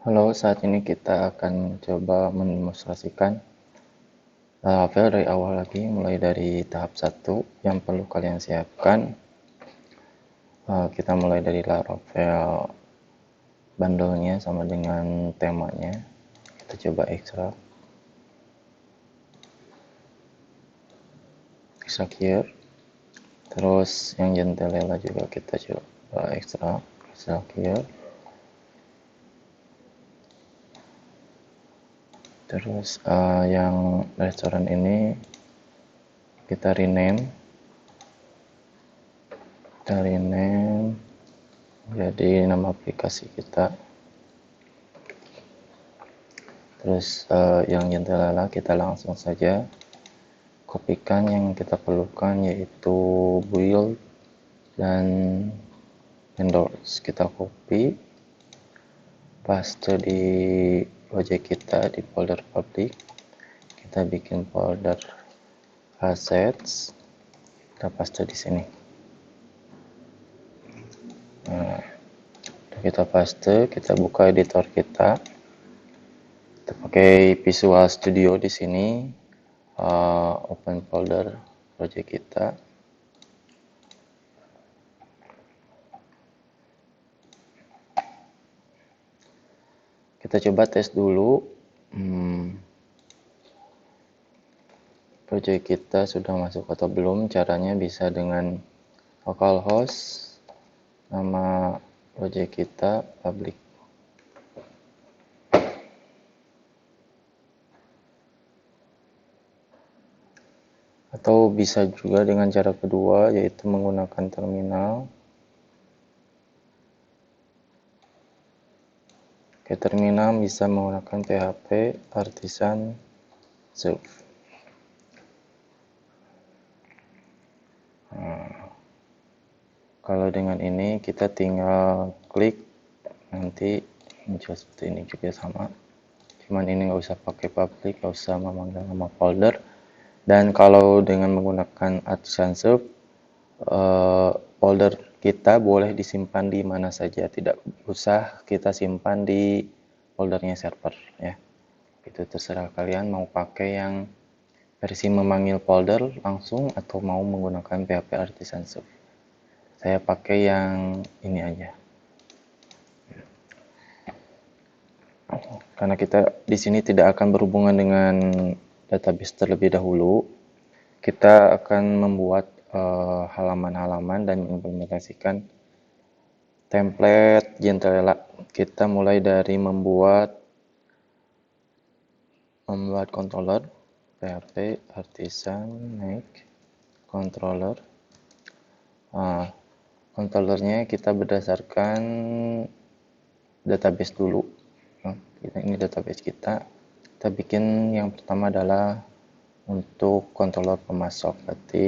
Halo, saat ini kita akan coba mendemonstrasikan Laravel dari awal lagi, mulai dari tahap 1 yang perlu kalian siapkan. Kita mulai dari Laravel bundle-nya sama dengan temanya. Kita coba extract here. Terus yang Gentelela juga kita coba extract here. Terus yang restoran ini kita rename jadi nama aplikasi kita. Terus yang Gentelela kita langsung saja kopikan yang kita perlukan, yaitu build dan endorse. Kita copy, paste di project kita di folder public. Kita bikin folder assets, kita paste di sini. Nah, kita paste, kita buka editor kita. Kita pakai Visual Studio di sini. Open folder project kita. Kita coba tes dulu project kita sudah masuk atau belum. Caranya bisa dengan localhost, nama project kita public. Atau bisa juga dengan cara kedua, yaitu menggunakan terminal. Oke, terminal bisa menggunakan PHP Artisan Serve. Kalau dengan ini kita tinggal klik, nanti muncul seperti ini juga sama. Cuman ini nggak usah pakai public, nggak usah memanggil nama folder. Dan kalau dengan menggunakan Artisan Serve, folder kita boleh disimpan di mana saja, tidak usah kita simpan di foldernya server ya. Itu terserah kalian mau pakai yang versi memanggil folder langsung atau mau menggunakan PHP Artisan Serve. Saya pakai yang ini aja. Karena kita di sini tidak akan berhubungan dengan database terlebih dahulu, kita akan membuat halaman-halaman dan mengimplementasikan template Gentelela. Kita mulai dari membuat controller PHP Artisan make controller. Controllernya kita berdasarkan database dulu. Ini database kita. Kita bikin yang pertama adalah untuk controller pemasok, berarti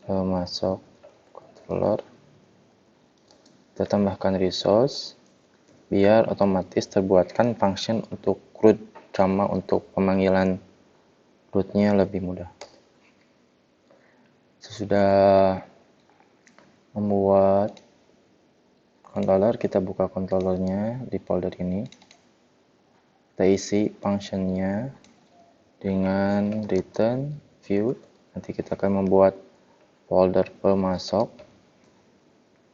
pemasok controller. Kita tambahkan resource biar otomatis terbuatkan function untuk root, sama untuk pemanggilan rootnya lebih mudah. Sesudah membuat controller, kita buka controllernya di folder ini. Kita isi functionnya dengan return view. Nanti kita akan membuat folder pemasok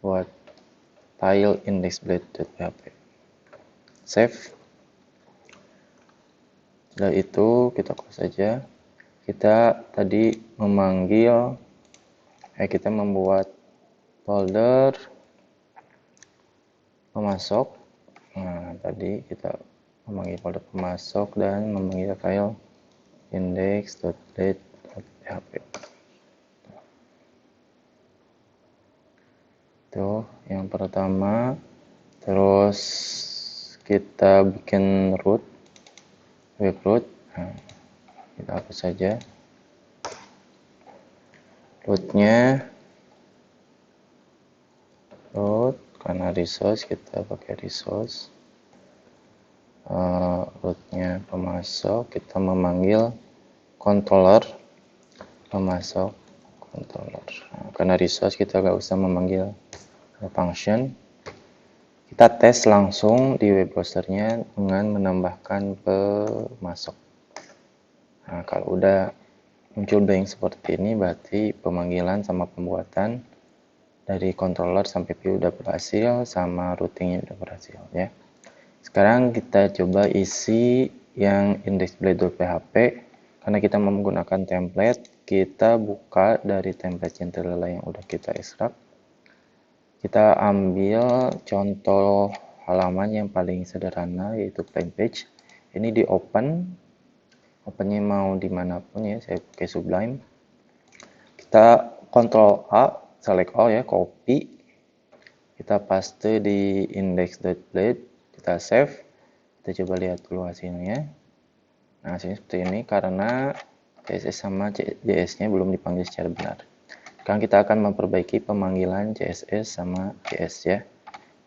buat file index.php. Save. Setelah itu kita close saja. Kita tadi kita membuat folder pemasok. Nah, tadi kita memanggil folder pemasok dan memanggil file index.php. Itu yang pertama. Terus kita bikin root, web root. Nah, kita hapus saja rootnya. Root karena resource, kita pakai resource. Rootnya pemasok, kita memanggil controller pemasok controller. Nah, karena resource kita nggak usah memanggil function. Kita tes langsung di web browsernya dengan menambahkan pemasok. Nah, kalau udah muncul blank seperti ini, berarti pemanggilan sama pembuatan dari controller sampai PU udah berhasil, sama routingnya udah berhasil ya. Sekarang kita coba isi yang indexblade.php. Karena kita menggunakan template, kita buka dari template Centrella yang udah kita ekstrak. Kita ambil contoh halaman yang paling sederhana, yaitu plain page. Ini di opennya mau dimanapun ya, saya pakai Sublime. Kita Ctrl A, select all ya, copy. Kita paste di index.blade, kita save. Kita coba lihat dulu hasilnya. Nah, hasilnya seperti ini karena CSS sama JS-nya belum dipanggil secara benar. Sekarang kita akan memperbaiki pemanggilan CSS sama JS ya.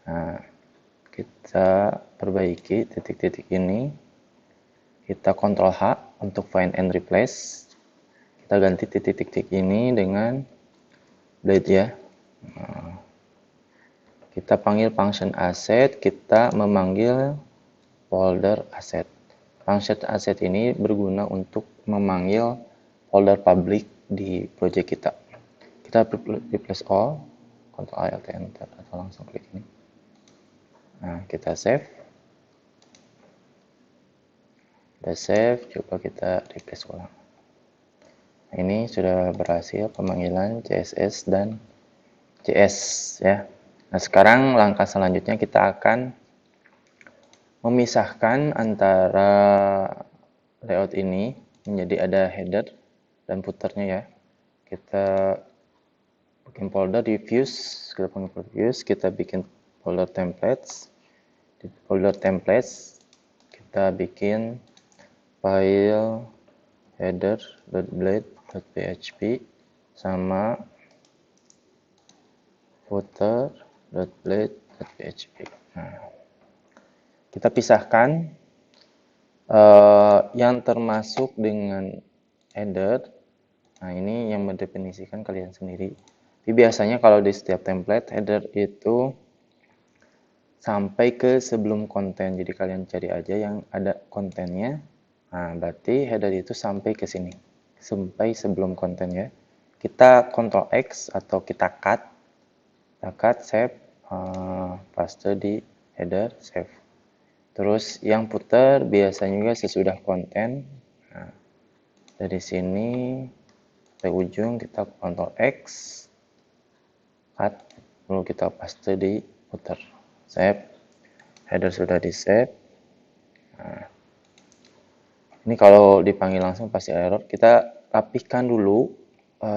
Nah, kita perbaiki titik-titik ini. Kita Ctrl H untuk find and replace. Kita ganti titik-titik ini dengan blade ya. Nah, kita panggil function asset, kita memanggil folder asset. Function asset ini berguna untuk memanggil folder public di project kita. Kita replace all, Ctrl Alt Enter atau langsung klik ini. Nah, kita save. Udah save, coba kita replace ulang. Nah, ini sudah berhasil pemanggilan CSS dan JS ya. Nah, sekarang langkah selanjutnya kita akan memisahkan antara layout ini menjadi ada header dan footernya ya. Kita bikin folder di views, kita panggil folder views, kita bikin folder templates. Di folder templates kita bikin file header.blade.php sama footer.blade.php. Nah, kita pisahkan yang termasuk dengan header. Nah, ini yang mendefinisikan kalian sendiri. Tapi biasanya kalau di setiap template, header itu sampai ke sebelum konten. Jadi kalian cari aja yang ada kontennya. Nah, berarti header itu sampai ke sini. Sampai sebelum konten ya. Kita Ctrl X atau kita cut. Kita cut, save, paste di header, save. Terus yang footer biasanya juga sesudah konten. Nah, dari sini sampai ujung kita Ctrl X, cut, lalu kita paste di footer, save. Header sudah di save. Nah, ini kalau dipanggil langsung pasti error. Kita rapihkan dulu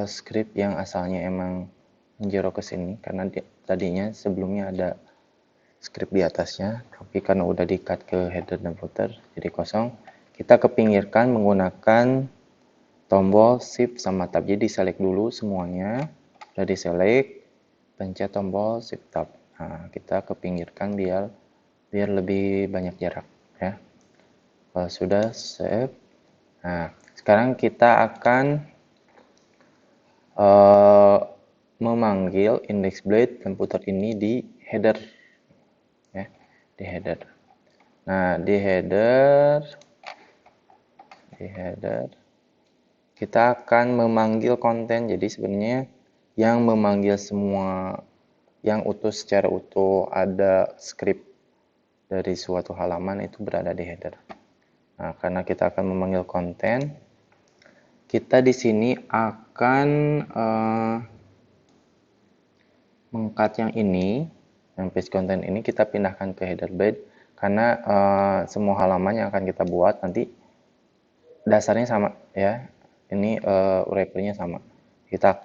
script yang asalnya emang menjero ke sini karena tadinya sebelumnya ada script di atasnya, tapi karena udah di-cut ke header dan footer jadi kosong. Kita kepinggirkan menggunakan tombol shift sama tab. Jadi select dulu semuanya, udah di select, pencet tombol shift tab. Nah, kita kepinggirkan biar lebih banyak jarak ya. Kalau sudah save, nah sekarang kita akan memanggil index.blade dan footer ini di header ya, di header. Nah, di header kita akan memanggil konten. Jadi sebenarnya yang memanggil semua yang utuh secara utuh ada script dari suatu halaman itu berada di header. Nah, karena kita akan memanggil konten, kita di sini akan meng-cut yang ini, yang page content ini kita pindahkan ke header blade karena semua halaman yang akan kita buat nanti dasarnya sama ya. Ini wrappernya sama. Kita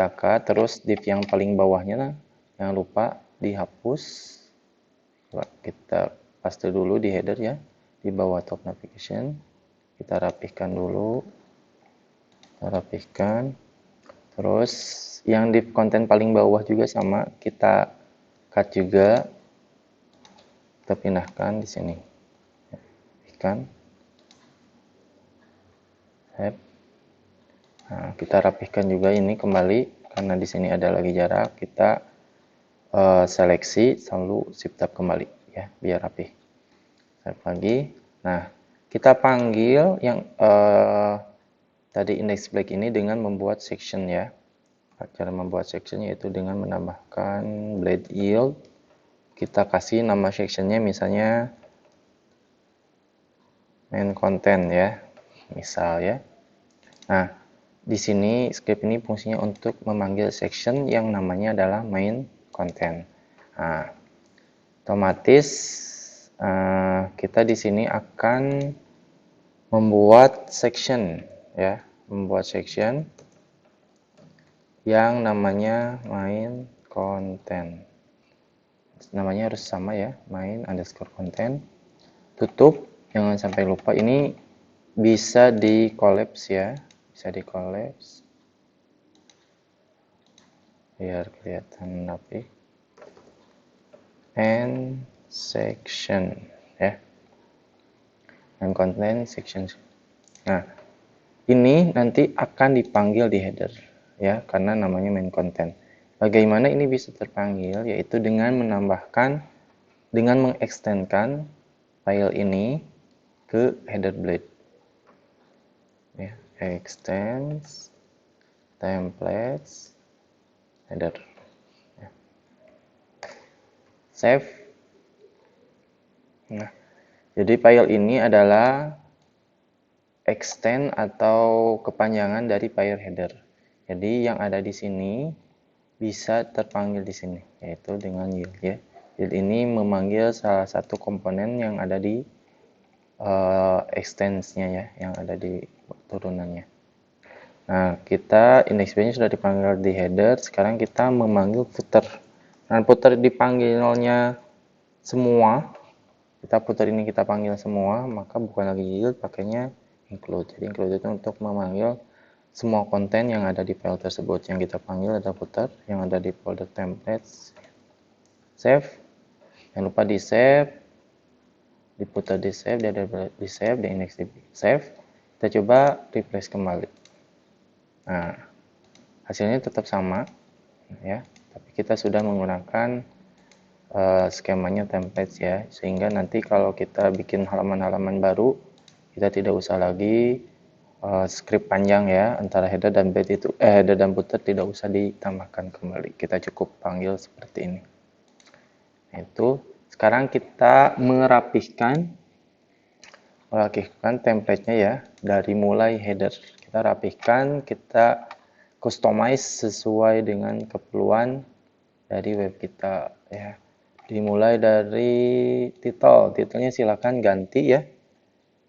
cut, terus div yang paling bawahnya jangan lupa dihapus. Coba kita paste dulu di header ya, di bawah top navigation. Kita rapihkan dulu, terus yang di konten paling bawah juga sama, kita cut juga, kita pindahkan di sini, rapihkan. Nah, kita rapihkan juga ini kembali karena di sini ada lagi jarak. Kita seleksi, lalu shift tab kembali ya, biar rapi. Save lagi. Nah, kita panggil yang tadi index black ini dengan membuat section ya. Cara membuat section yaitu dengan menambahkan blade yield. Kita kasih nama sectionnya misalnya main content ya, misal ya. Nah, di sini script ini fungsinya untuk memanggil section yang namanya adalah main content. Nah, otomatis kita di sini akan membuat section ya, membuat section yang namanya main content. Namanya harus sama ya, main underscore content. Tutup, jangan sampai lupa. Ini bisa di collapse ya, bisa di collapse biar kelihatan rapi. And section ya, and content section. Nah, ini nanti akan dipanggil di header ya, karena namanya main content. Bagaimana ini bisa terpanggil? Yaitu dengan menambahkan, dengan mengextendkan file ini ke header blade ya, extends templates header ya. Save. Nah, jadi file ini adalah extend atau kepanjangan dari file header. Jadi yang ada di sini bisa terpanggil di sini, yaitu dengan yield ya. Yield ini memanggil salah satu komponen yang ada di extends-nya ya, yang ada di turunannya. Nah, kita index page-nya sudah dipanggil di header, sekarang kita memanggil footer. Nah, footer dipanggilnya semua, footer ini kita panggil semua, maka bukan lagi yield, pakainya include. Jadi include itu untuk memanggil semua konten yang ada di file tersebut. Yang kita panggil adalah footer yang ada di folder templates. Save. Jangan lupa di save, di footer di save, di save, di index di save. Kita coba refresh kembali. Nah, hasilnya tetap sama ya, tapi kita sudah menggunakan skemanya templates ya, sehingga nanti kalau kita bikin halaman-halaman baru, kita tidak usah lagi script panjang ya, antara header dan blade itu header dan footer tidak usah ditambahkan kembali, kita cukup panggil seperti ini. Nah, itu sekarang kita merapihkan template-nya ya, dari mulai header kita rapihkan, kita customize sesuai dengan keperluan dari web kita ya. Dimulai dari titelnya silakan ganti ya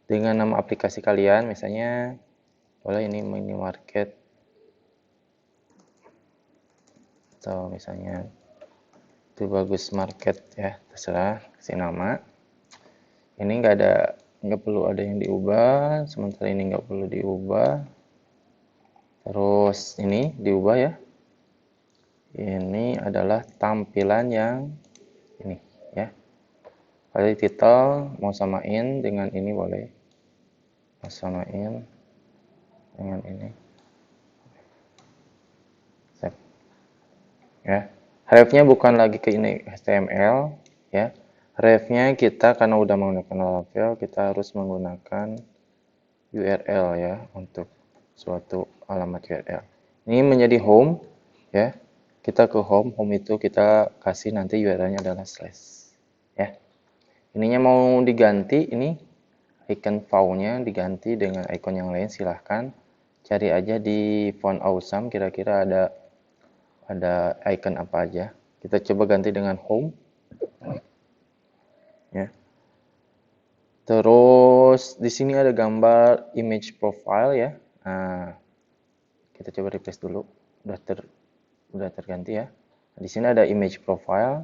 dengan nama aplikasi kalian, misalnya boleh ini minimarket atau misalnya itu bagus market ya, terserah kasih nama. Ini nggak perlu ada yang diubah, sementara ini nggak perlu diubah. Terus ini diubah ya. Ini adalah tampilan yang ini ya. Kali titel mau samain dengan ini boleh. Mau samain dengan ini. Save. Ya. Ref-nya bukan lagi ke ini HTML ya. Ref-nya kita karena udah menggunakan Laravel, kita harus menggunakan URL ya untuk suatu alamat URL. Ini menjadi home ya. Kita ke home itu kita kasih nanti URL-nya adalah slash ya. Ininya mau diganti, ini icon view-nya diganti dengan icon yang lain, silahkan cari aja di font awesome, kira-kira ada icon apa aja. Kita coba ganti dengan home ya. Terus di sini ada gambar image profile ya. Nah, kita coba refresh dulu. Udah terganti ya. Di sini ada image profile.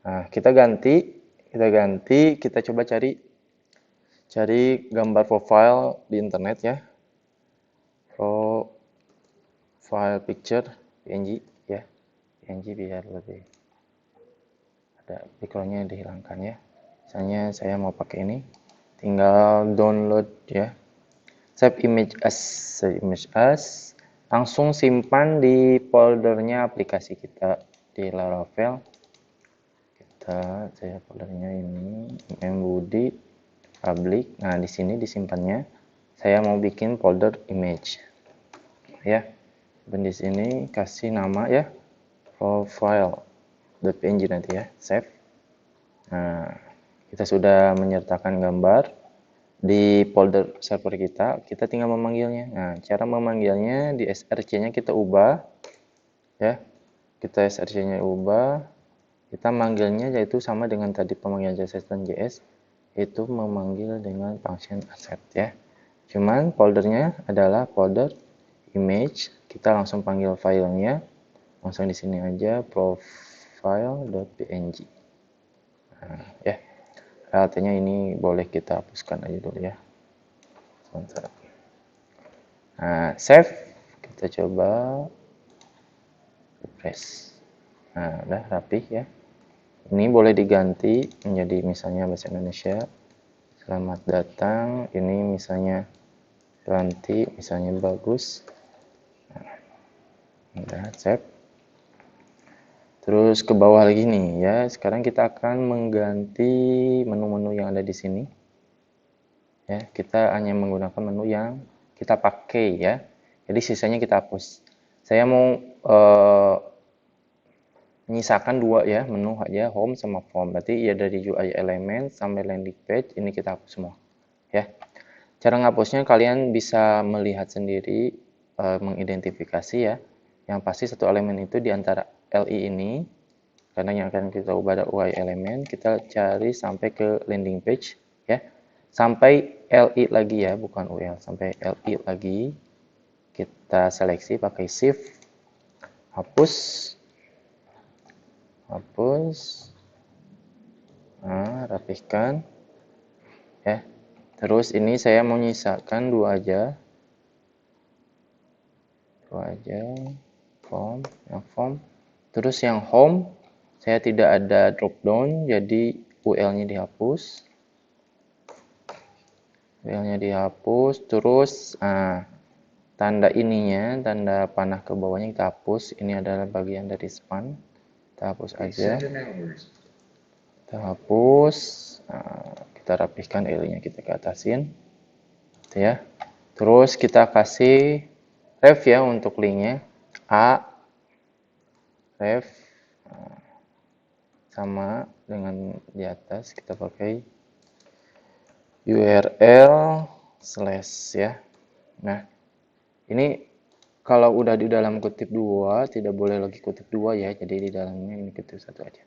Nah, kita ganti, kita coba cari gambar profile di internet ya. Profile picture PNG ya. PNG biar lebih ada backgroundnya dihilangkan ya. Misalnya saya mau pakai ini, tinggal download ya. Save image as, langsung simpan di foldernya aplikasi kita di Laravel. saya foldernya ini mbudi public. Nah, di sini disimpannya saya mau bikin folder image ya. Dan di sini kasih nama ya, profile.png nanti ya, save. Nah, kita sudah menyertakan gambar di folder server kita tinggal memanggilnya. Nah, cara memanggilnya di src-nya kita ubah ya. Kita src-nya ubah, kita manggilnya yaitu sama dengan tadi pemanggilan JS, itu memanggil dengan function accept ya. Cuman foldernya adalah folder image, kita langsung panggil filenya langsung di sini aja, profile.png. Nah, ya, artinya ini boleh kita hapuskan aja dulu ya. Sebentar. Nah, save, kita coba refresh. Nah, udah rapih ya. Ini boleh diganti menjadi misalnya bahasa Indonesia, selamat datang. Ini misalnya ganti, misalnya bagus. Nah, udah save. Terus ke bawah lagi nih ya. Sekarang kita akan mengganti menu-menu yang ada di sini. Ya, kita hanya menggunakan menu yang kita pakai ya. Jadi sisanya kita hapus. Saya mau menyisakan dua ya, menu aja, home sama form. Berarti ya dari UI element sampai landing page ini kita hapus semua. Ya. Cara ngapusnya kalian bisa melihat sendiri, mengidentifikasi ya. Yang pasti satu elemen itu di antara LI ini, karena yang akan kita ubah ada UI element, kita cari sampai ke landing page ya. Sampai LI lagi ya, bukan UL, sampai LI lagi. Kita seleksi pakai shift, hapus. Nah, rapihkan ya. Terus ini saya mau nyisakan dua aja, form. Terus yang home saya tidak ada drop down, jadi UL-nya dihapus. Terus tanda ininya, tanda panah ke bawahnya kita hapus. Ini adalah bagian dari span. Kita hapus aja. Kita rapihkan L-nya, kita ke atasin. Ya. Terus kita kasih ref ya untuk linknya. Ref sama dengan di atas, kita pakai URL / ya. Nah, ini kalau udah di dalam kutip 2 tidak boleh lagi kutip 2 ya, jadi di dalamnya ini kutip 1 aja.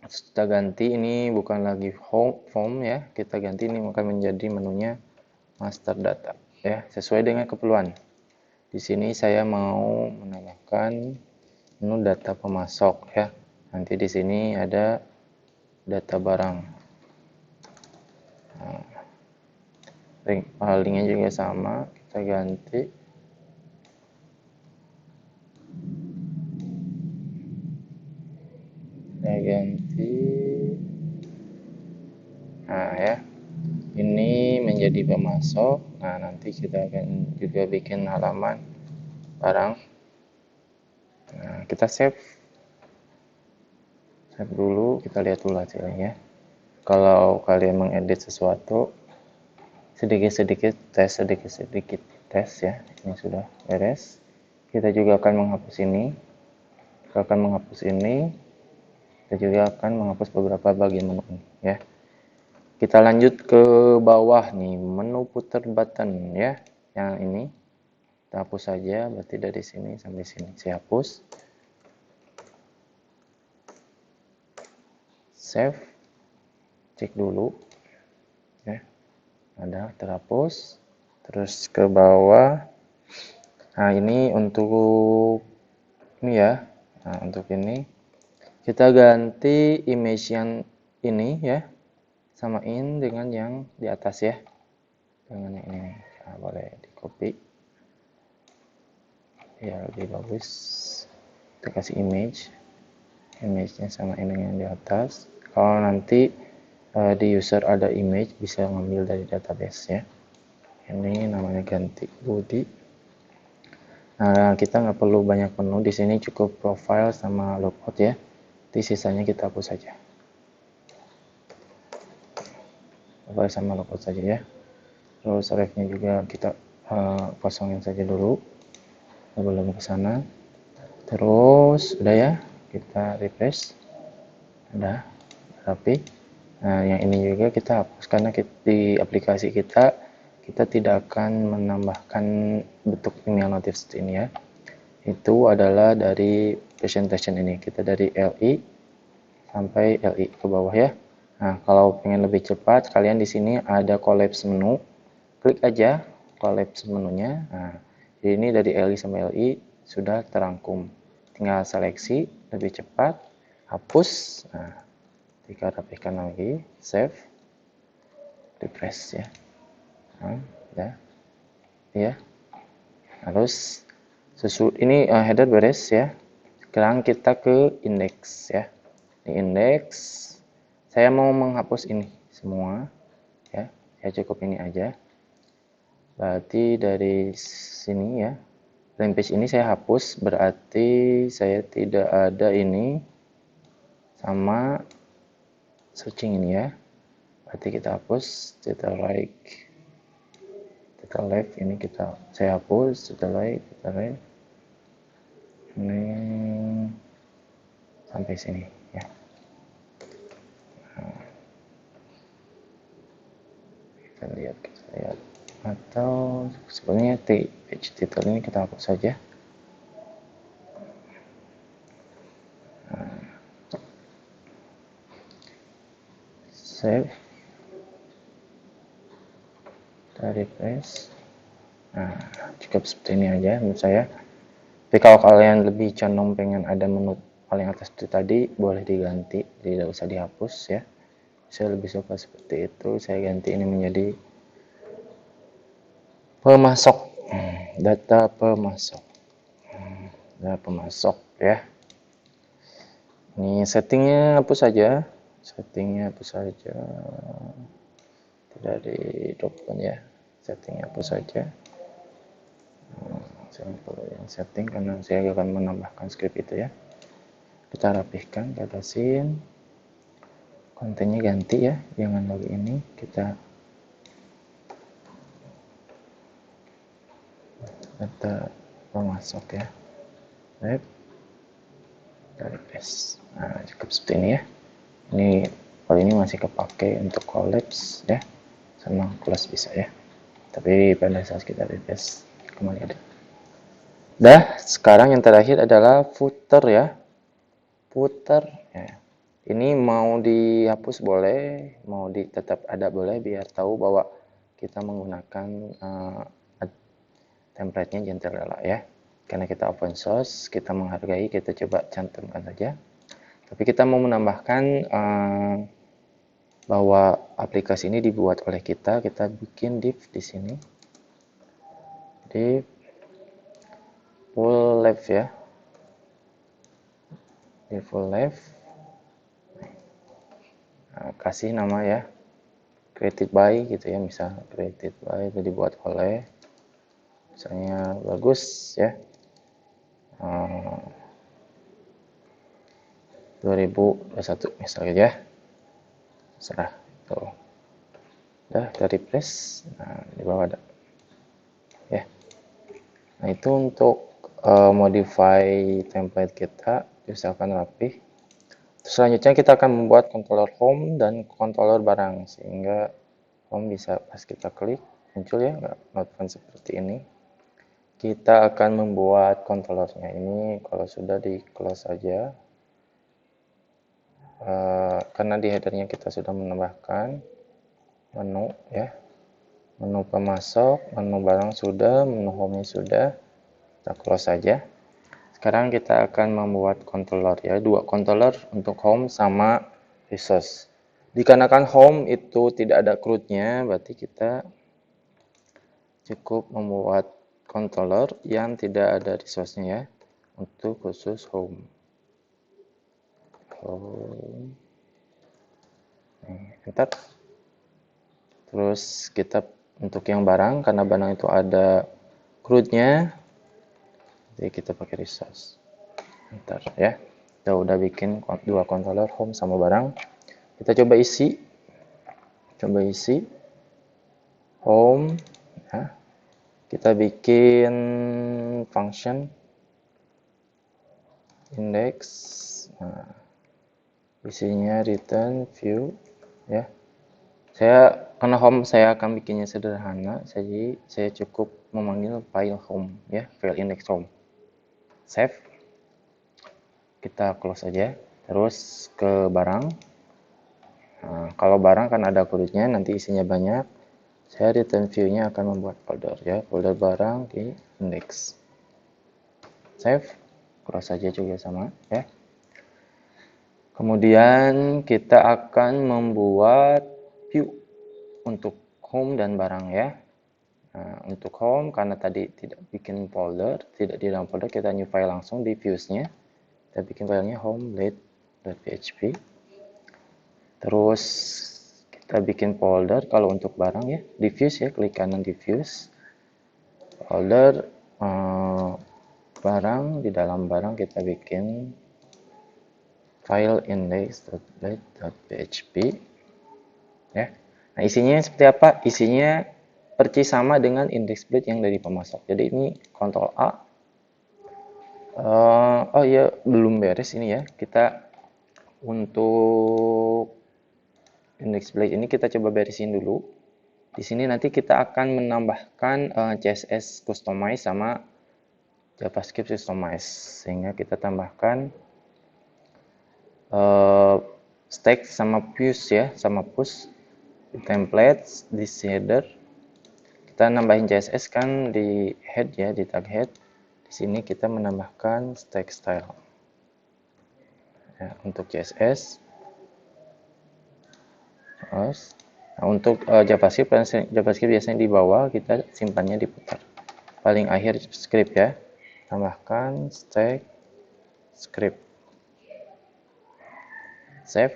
Kita ganti, ini bukan lagi form ya, kita ganti ini akan menjadi menunya master data ya, sesuai dengan keperluan. Di sini saya mau menambahkan menu data pemasok ya. Nanti di sini ada data barang. Linknya juga sama, kita ganti. Nah ya, ini menjadi pemasok. Nah, nanti kita akan juga bikin halaman barang. Nah, kita save dulu, kita lihat dulu hasilnya. Kalau kalian mengedit sesuatu, sedikit-sedikit tes ya. Ini sudah beres. Kita juga akan menghapus ini. Kita juga akan menghapus beberapa bagian menu ini ya. Kita lanjut ke bawah nih, menu putar button ya. Yang ini kita hapus saja, berarti dari sini sampai sini saya hapus. Save. Cek dulu ya. Ada terhapus. Terus ke bawah. Nah, ini untuk ini ya. Nah, untuk ini kita ganti image yang ini ya. Samain dengan yang di atas ya, dengan yang ini. Nah, boleh di copy ya, lebih bagus. Kita kasih image-nya samain dengan yang di atas. Kalau nanti di user ada image, bisa ngambil dari database ya. Ini namanya ganti body. Nah, kita nggak perlu banyak menu di sini, cukup profile sama logout ya. Di sisanya kita hapus saja. Coba sama logout saja ya. Terus ref-nya juga kita kosongin saja dulu sebelum ke sana. Terus udah ya, kita refresh. Udah rapi. Nah, yang ini juga kita hapus karena di aplikasi kita tidak akan menambahkan bentuk email notif seperti ini ya. Itu adalah dari presentation ini. Kita dari LI sampai LI ke bawah ya. Nah, kalau pengen lebih cepat, kalian di sini ada collapse menu. Klik aja collapse menunya. Nah, ini dari LI sampai LI sudah terangkum. Tinggal seleksi lebih cepat, hapus. Nah, kita rapikan lagi, save, refresh ya. Nah, ya. Terus ini header beres ya. Sekarang kita ke index ya. Di index saya mau menghapus ini semua ya. Ya cukup ini aja. Berarti dari sini ya. Page ini saya hapus, berarti saya tidak ada ini sama searching ini ya. Berarti kita hapus data left ini saya hapus data right ini sampai sini ya. Nah, kita lihat atau sebenarnya page title ini kita hapus saja. Save, dari refresh. Nah, cukup seperti ini aja menurut saya. Tapi kalau kalian lebih condong pengen ada menu paling atas itu tadi, boleh diganti, tidak usah dihapus ya. Saya lebih suka seperti itu. Saya ganti ini menjadi pemasok, data pemasok, data pemasok ya. Ini settingnya hapus saja, tidak di dropdown ya. Settingnya hapus saja. Saya perlu yang setting karena saya akan menambahkan script itu ya. Kita rapihkan, batasin, kontennya ganti ya, jangan lagi ini, kita data pemasok ya. Baik, dari paste. Nah, cukup seperti ini ya. Ini kalau ini masih kepake untuk collapse ya, sama close bisa ya. Tapi pada saat kita refresh kembali ada. Dah, sekarang yang terakhir adalah footer ya. Footer ya. Ini mau dihapus boleh, mau tetap ada boleh, biar tahu bahwa kita menggunakan template-nya Gentilella ya. Karena kita open source, kita menghargai, kita coba cantumkan saja. Tapi kita mau menambahkan bahwa aplikasi ini dibuat oleh kita bikin div di sini. Div full left ya. Div full left. Nah, kasih nama ya. Created by gitu ya, misal created by itu dibuat oleh, misalnya bagus ya. 2021 misalnya ya, serah tuh. Udah dari press, nah di bawah ada ya. Nah itu untuk modify template kita, usahakan rapi. Terus selanjutnya kita akan membuat controller home dan controller barang, sehingga home bisa pas kita klik muncul ya, not found seperti ini. Kita akan membuat controllernya ini, kalau sudah di close saja. Karena di headernya kita sudah menambahkan menu ya, menu pemasok, menu barang sudah, menu home sudah, kita close saja. Sekarang kita akan membuat controller ya, 2 controller untuk home sama resource. Dikarenakan home itu tidak ada CRUD-nya, berarti kita cukup membuat controller yang tidak ada resource-nya ya, untuk khusus home. Enter. Terus kita untuk yang barang, karena barang itu ada CRUD-nya, jadi kita pakai resource. Enter ya. kita udah bikin dua controller home sama barang. Kita coba isi home ya. Kita bikin function index. Nah, isinya return view ya. Karena home saya akan bikinnya sederhana, jadi saya cukup memanggil file home ya, file index home. Save. Kita close aja. Terus ke barang. Nah, kalau barang kan ada kodenya, nanti isinya banyak. Saya return view-nya akan membuat folder ya, folder barang di index. Save, close saja juga sama ya. Kemudian kita akan membuat view untuk home dan barang ya. Nah, untuk home karena tadi tidak bikin folder, tidak di dalam folder, kita new file langsung di views-nya. Kita bikin filenya home.php. Terus kita bikin folder kalau untuk barang ya, diffuse ya, klik kanan diffuse. Folder barang, di dalam barang kita bikin file index.blade.php ya. Nah, isinya seperti apa? Isinya persis sama dengan index blade yang dari pemasok. Jadi ini Ctrl A. Oh ya, belum beres ini ya. Kita untuk index blade ini kita coba beresin dulu. Di sini nanti kita akan menambahkan CSS customize sama JavaScript customize, sehingga kita tambahkan stack sama push ya, sama push di templates di shader. Kita nambahin CSS kan di head ya, di tag head. Di sini kita menambahkan stack style ya, untuk CSS. Nah, untuk JavaScript biasanya di bawah, kita simpannya di footer. Paling akhir script ya. Tambahkan stack script. Save.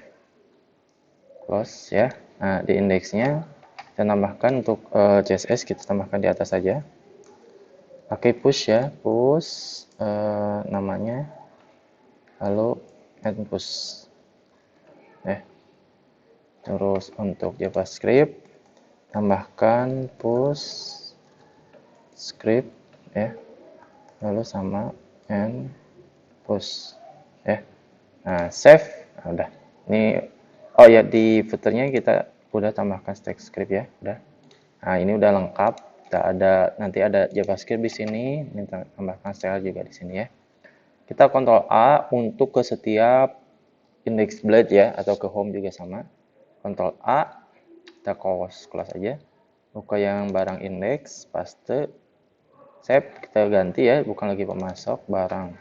Close ya. Nah, di indeksnya kita tambahkan untuk CSS, kita tambahkan di atas saja. Pakai push ya, push namanya lalu add push. Terus untuk JavaScript tambahkan push script ya, lalu sama and push ya. Nah, save. Nah, udah. Ini oh ya, di footernya kita udah tambahkan stack script ya, udah. Nah, ini udah lengkap. Nanti ada JavaScript di sini, minta tambahkan style juga di sini ya. Kita Ctrl A untuk ke setiap index blade ya, atau ke home juga sama. Ctrl A, kita close aja. Buka yang barang index, paste, save, kita ganti ya, bukan lagi pemasok, barang.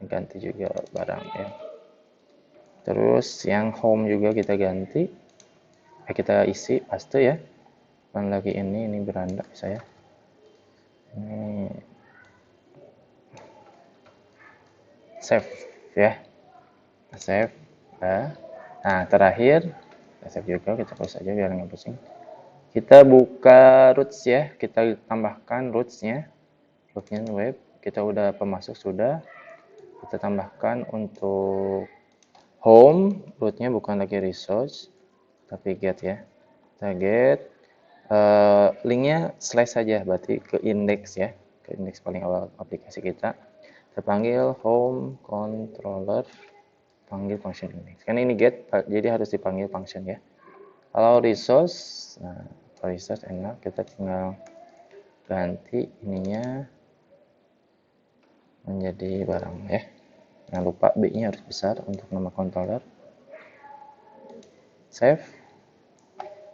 Ganti juga barang ya. Terus yang home juga kita ganti, kita isi, paste ya. Bukan lagi ini beranda bisa ya. Ini save ya. Save. Nah, terakhir kita save juga, kita close aja biar nggak pusing. Kita buka roots ya, kita tambahkan rootsnya, rootnya web, kita udah pemasok sudah. Kita tambahkan untuk home, rootnya bukan lagi resource, tapi get ya. Kita get, linknya slash saja, berarti ke index ya, ke index paling awal aplikasi kita. Kita panggil home controller, panggil function index. Kan ini get, jadi harus dipanggil function ya. Kalau resource, nah resource enak, kita tinggal ganti ininya menjadi barang ya. Jangan lupa B-nya harus besar untuk nama controller. Save.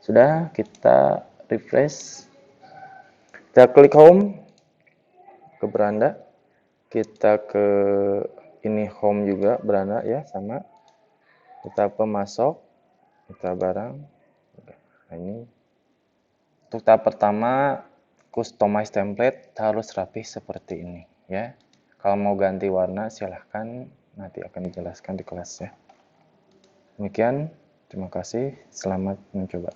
Sudah, kita refresh. Kita klik home, ke beranda. Kita ke ini home juga, beranda ya, sama. Kita pemasok, kita barang. Nah, ini untuk tahap pertama, customize template harus rapih seperti ini ya. Kalau mau ganti warna silahkan, nanti akan dijelaskan di kelas ya. Demikian, terima kasih, selamat mencoba.